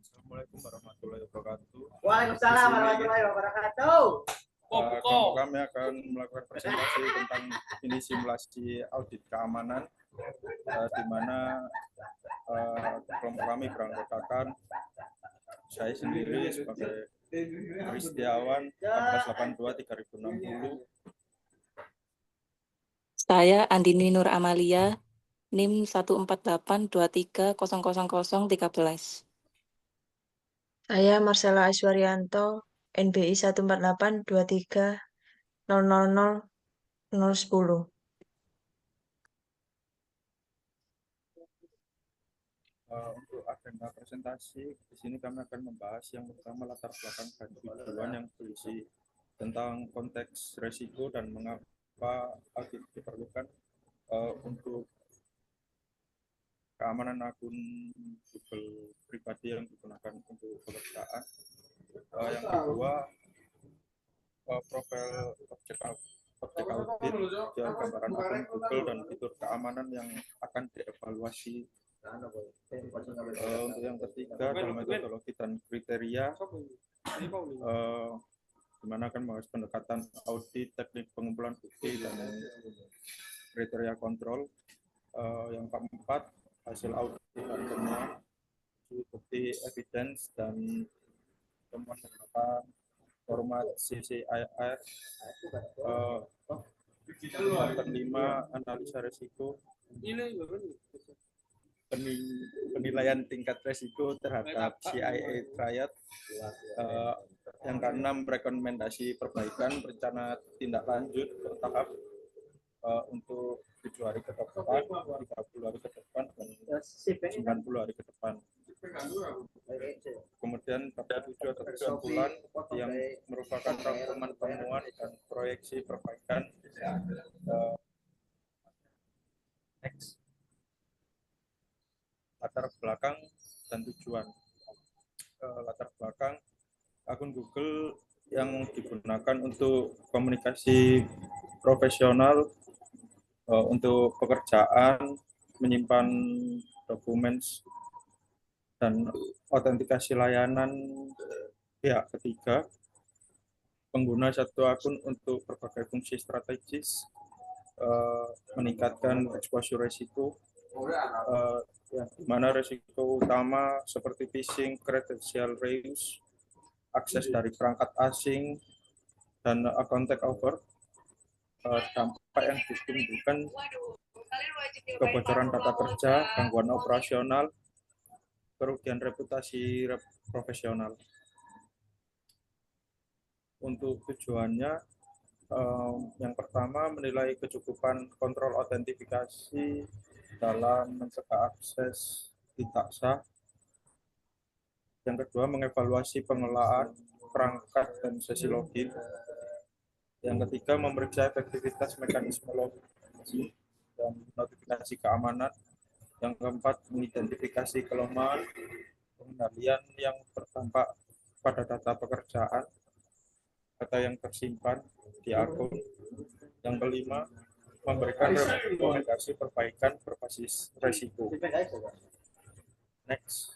Assalamualaikum warahmatullahi wabarakatuh. Waalaikumsalam warahmatullahi wabarakatuh. Kami akan melakukan presentasi tentang ini simulasi audit keamanan, di mana kelompok kami beranggotakan saya sendiri sebagai Kristiawan 1482-3060. Saya Andini Nur Amalia, NIM 14823000013. Saya Marcella Aiswaryanto, NBI 14823000010. Untuk agenda presentasi, di sini kami akan membahas yang pertama latar belakang dan tujuan yang berisi tentang konteks resiko dan mengapa audit diperlukan untuk keamanan akun Google pribadi yang digunakan untuk pekerjaan. Yang kedua, profil objek audit dan gambaran akun Google dan fitur keamanan yang akan dievaluasi. Untuk yang ketiga adalah metodologi dan kriteria, di mana akan membahas pendekatan audit, teknik pengumpulan bukti, dan kriteria kontrol. Yang keempat, hasil audit dan temuan bukti evidence dan temuan menggunakan format CCIR. Yang kelima, analisa risiko, penilaian tingkat risiko terhadap CIA triad. Yang keenam, rekomendasi perbaikan rencana tindak lanjut bertahap untuk 7 hari ke depan, 30 hari ke depan, dan 90 hari ke depan. Kemudian pada 7 atau kesimpulan yang merupakan rangkuman temuan dan proyeksi perbaikan. Next. Latar belakang dan tujuan. Latar belakang akun Google yang digunakan untuk komunikasi profesional, untuk pekerjaan, menyimpan dokumen dan autentikasi layanan pihak ketiga. Pengguna satu akun untuk berbagai fungsi strategis, meningkatkan exposure risiko, di mana risiko utama seperti phishing, credential reuse, akses dari perangkat asing, dan account takeover. Dampak yang ditimbulkan kebocoran data kerja, gangguan operasional, kerugian reputasi profesional. Untuk tujuannya, yang pertama, menilai kecukupan kontrol autentifikasi dalam mencegah akses tidak sah. Yang kedua, mengevaluasi pengelolaan perangkat dan sesi login. Yang ketiga, memeriksa efektivitas mekanisme login dan notifikasi keamanan. Yang keempat, mengidentifikasi kelemahan pengendalian yang berdampak pada data pekerjaan, data yang tersimpan di akun. Yang kelima, memberikan rekomendasi perbaikan berbasis risiko. Next.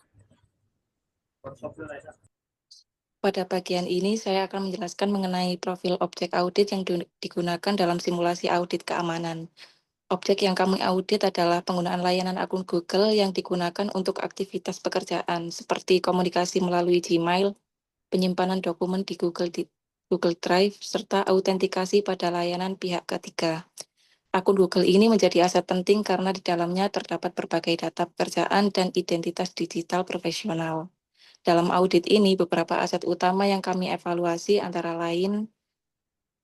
Pada bagian ini, saya akan menjelaskan mengenai profil objek audit yang digunakan dalam simulasi audit keamanan. Objek yang kami audit adalah penggunaan layanan akun Google yang digunakan untuk aktivitas pekerjaan, seperti komunikasi melalui Gmail, penyimpanan dokumen di Google Drive, serta autentikasi pada layanan pihak ketiga. Akun Google ini menjadi aset penting karena di dalamnya terdapat berbagai data pekerjaan dan identitas digital profesional. Dalam audit ini, beberapa aset utama yang kami evaluasi antara lain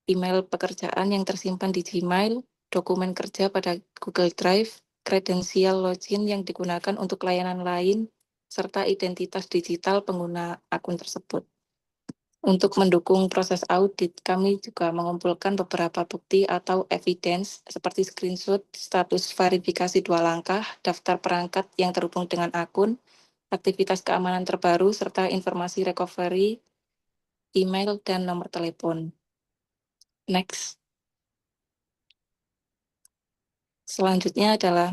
email pekerjaan yang tersimpan di Gmail, dokumen kerja pada Google Drive, kredensial login yang digunakan untuk layanan lain, serta identitas digital pengguna akun tersebut. Untuk mendukung proses audit, kami juga mengumpulkan beberapa bukti atau evidence seperti screenshot, status verifikasi 2 langkah, daftar perangkat yang terhubung dengan akun, aktivitas keamanan terbaru, serta informasi recovery, email, dan nomor telepon. Next. Selanjutnya adalah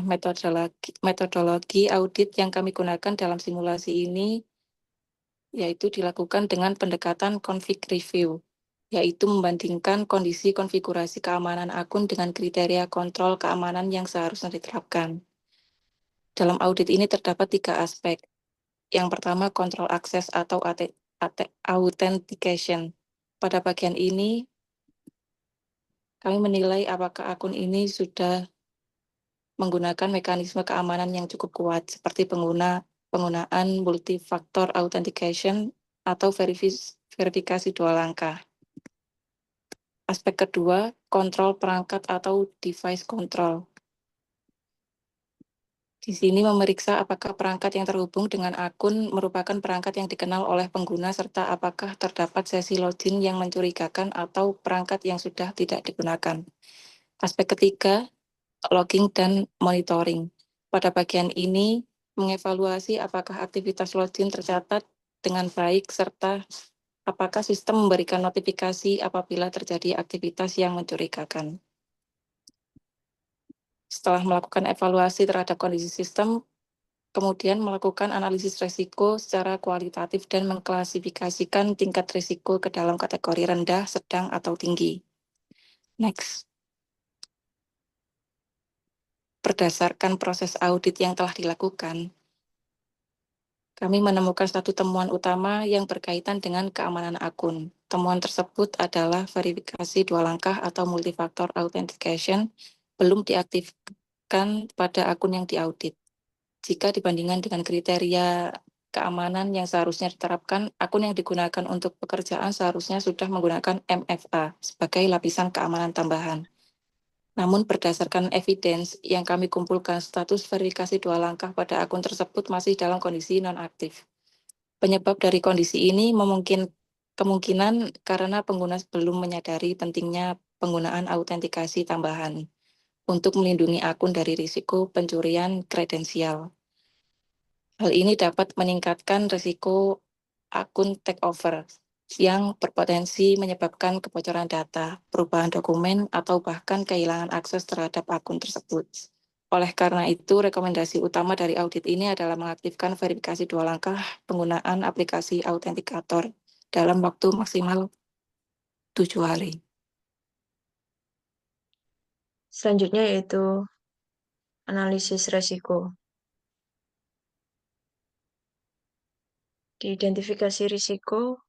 metodologi audit yang kami gunakan dalam simulasi ini. yaitu dilakukan dengan pendekatan config review, yaitu membandingkan kondisi konfigurasi keamanan akun dengan kriteria kontrol keamanan yang seharusnya diterapkan. Dalam audit ini terdapat 3 aspek. Yang pertama, kontrol akses atau authentication. Pada bagian ini, kami menilai apakah akun ini sudah menggunakan mekanisme keamanan yang cukup kuat, seperti penggunaan multi-factor authentication atau verifikasi 2 langkah. Aspek kedua, kontrol perangkat atau device control. Di sini memeriksa apakah perangkat yang terhubung dengan akun merupakan perangkat yang dikenal oleh pengguna serta apakah terdapat sesi login yang mencurigakan atau perangkat yang sudah tidak digunakan. Aspek ketiga, logging dan monitoring. Pada bagian ini, mengevaluasi apakah aktivitas login tercatat dengan baik serta apakah sistem memberikan notifikasi apabila terjadi aktivitas yang mencurigakan. Setelah melakukan evaluasi terhadap kondisi sistem, kemudian melakukan analisis risiko secara kualitatif dan mengklasifikasikan tingkat risiko ke dalam kategori rendah, sedang, atau tinggi. Next. Berdasarkan proses audit yang telah dilakukan, kami menemukan satu temuan utama yang berkaitan dengan keamanan akun. Temuan tersebut adalah verifikasi 2 langkah atau multifactor authentication belum diaktifkan pada akun yang diaudit. Jika dibandingkan dengan kriteria keamanan yang seharusnya diterapkan, akun yang digunakan untuk pekerjaan seharusnya sudah menggunakan MFA sebagai lapisan keamanan tambahan. Namun berdasarkan evidence yang kami kumpulkan, status verifikasi 2 langkah pada akun tersebut masih dalam kondisi nonaktif. Penyebab dari kondisi ini kemungkinan karena pengguna belum menyadari pentingnya penggunaan autentikasi tambahan untuk melindungi akun dari risiko pencurian kredensial. Hal ini dapat meningkatkan risiko akun takeover yang berpotensi menyebabkan kebocoran data, perubahan dokumen, atau bahkan kehilangan akses terhadap akun tersebut. Oleh karena itu, rekomendasi utama dari audit ini adalah mengaktifkan verifikasi 2 langkah penggunaan aplikasi autentikator dalam waktu maksimal 7 hari. Selanjutnya yaitu analisis resiko. Diidentifikasi risiko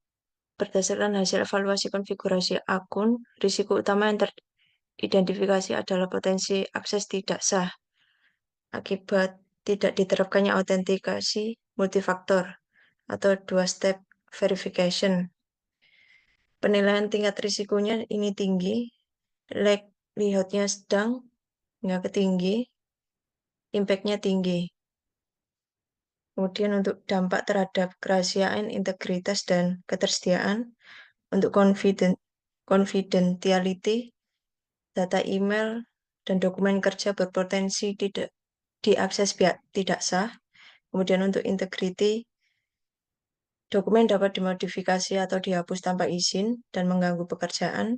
berdasarkan hasil evaluasi konfigurasi akun, risiko utama yang teridentifikasi adalah potensi akses tidak sah akibat tidak diterapkannya autentikasi multifaktor atau 2-step verification. Penilaian tingkat risikonya ini tinggi, likelihood-nya sedang, nggak tinggi, impact-nya tinggi. Kemudian untuk dampak terhadap kerahasiaan, integritas, dan ketersediaan, untuk confidentiality, data email, dan dokumen kerja berpotensi tidak diakses pihak tidak sah. Kemudian untuk integrity, dokumen dapat dimodifikasi atau dihapus tanpa izin dan mengganggu pekerjaan.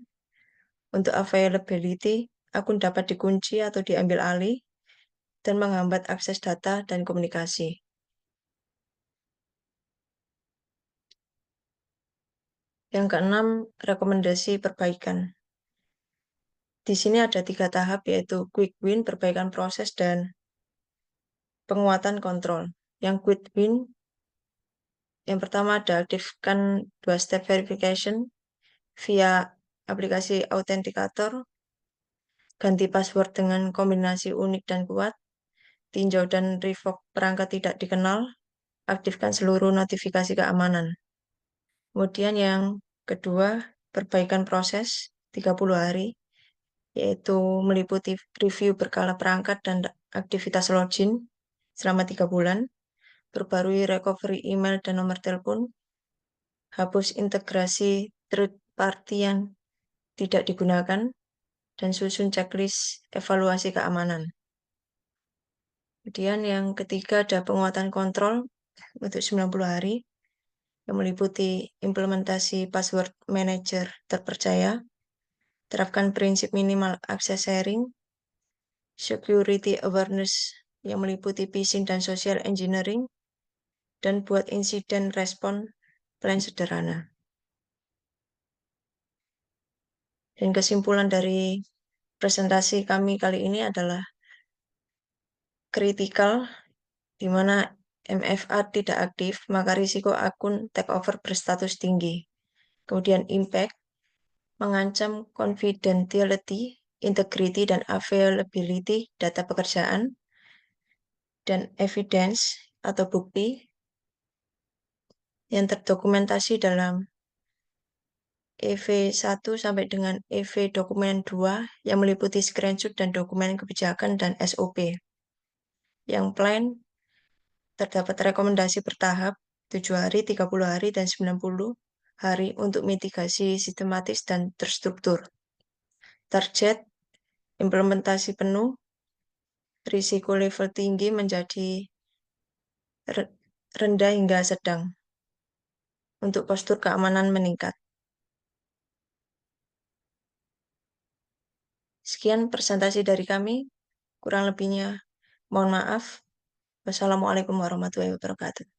Untuk availability, akun dapat dikunci atau diambil alih dan menghambat akses data dan komunikasi. Yang keenam, rekomendasi perbaikan. Di sini ada 3 tahap, yaitu quick win, perbaikan proses, dan penguatan kontrol. Yang quick win, yang pertama ada aktifkan 2-step verification via aplikasi autentikator, ganti password dengan kombinasi unik dan kuat, tinjau dan revoke perangkat tidak dikenal, aktifkan seluruh notifikasi keamanan. Kemudian yang kedua, perbaikan proses 30 hari, yaitu meliputi review berkala perangkat dan aktivitas login selama 3 bulan, perbarui recovery email dan nomor telepon, hapus integrasi third party yang tidak digunakan, dan susun checklist evaluasi keamanan. Kemudian yang ketiga ada penguatan kontrol untuk 90 hari, yang meliputi implementasi password manager terpercaya, terapkan prinsip minimal access sharing, security awareness yang meliputi phishing dan social engineering, dan buat insiden respon plan sederhana. Dan kesimpulan dari presentasi kami kali ini adalah kritikal, di mana MFA tidak aktif, maka risiko akun takeover berstatus tinggi. Kemudian impact, mengancam confidentiality, integrity, dan availability data pekerjaan. Dan evidence atau bukti yang terdokumentasi dalam EV1 sampai dengan EV dokumen 2 yang meliputi screenshot dan dokumen kebijakan dan SOP. Yang plan terdapat rekomendasi bertahap 7 hari, 30 hari, dan 90 hari untuk mitigasi sistematis dan terstruktur. Target implementasi penuh, risiko level tinggi menjadi rendah hingga sedang untuk postur keamanan meningkat. Sekian presentasi dari kami, kurang lebihnya mohon maaf. Wassalamualaikum warahmatullahi wabarakatuh.